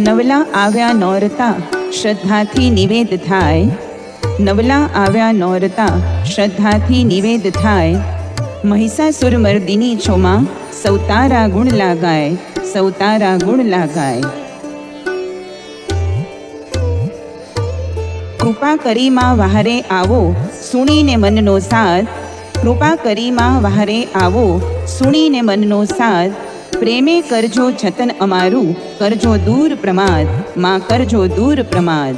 નવલા આવ્યા નોરતા શ્રદ્ધાથી નિવેદ થાય, નવલા આવ્યા નોરતા શ્રદ્ધાથી નિવેદ થાય, મહિષાસુર મર્દિની છોમાં સૌ તારા ગુણ લાગાય, સૌ તારા ગુણ લાગાય. કૃપા કરી માં વહારે આવો સુણીને મનનો સાથ, કૃપા કરી માં વહારે આવો સુણીને મનનો સાથ, પ્રેમે કરજો જતન અમારું કરજો દૂર પ્રમાદ, માં કરજો દૂર પ્રમાદ.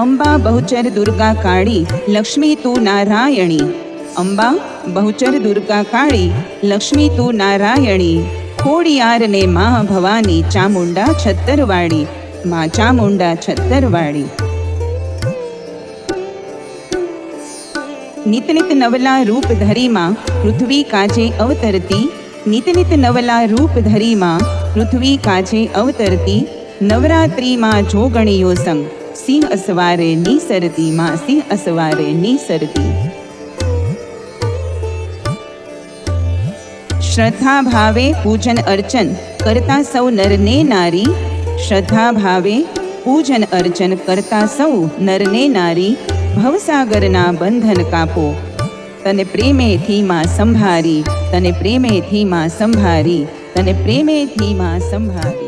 અંબા બહુચર દુર્ગા કાળી લક્ષ્મી તું નારાયણી, અંબા બહુચર દુર્ગા કાળી લક્ષ્મી તું નારાયણી, ખોડિયારને મા ભવાની ચામુંડા છત્તરવાળી, માં ચામુંડા છત્તરવાળી. નિત નિત નવલા રૂપ ધરીમાં પૃથ્વી કાજે અવતરતી, નિત નિત નવલા રૂપ ધરીમાં પૃથ્વી કાજે અવતરતી, નવરાત્રિમાં જોગણીયો સંગ સિંહ અસવારે નીસરતી, માં સિંહ અસવારે નીસરતી. શ્રદ્ધા ભાવે પૂજન અર્ચન કરતા સૌ નરને નારી, શ્રદ્ધા ભાવે પૂજન અર્ચન કરતા સૌ નરને નારી, ભવસાગરના બંધન કાપો તને પ્રેમેથી માં સંભારી, તને પ્રેમેથી માં સંભારી, તને પ્રેમેથી માં સંભારી.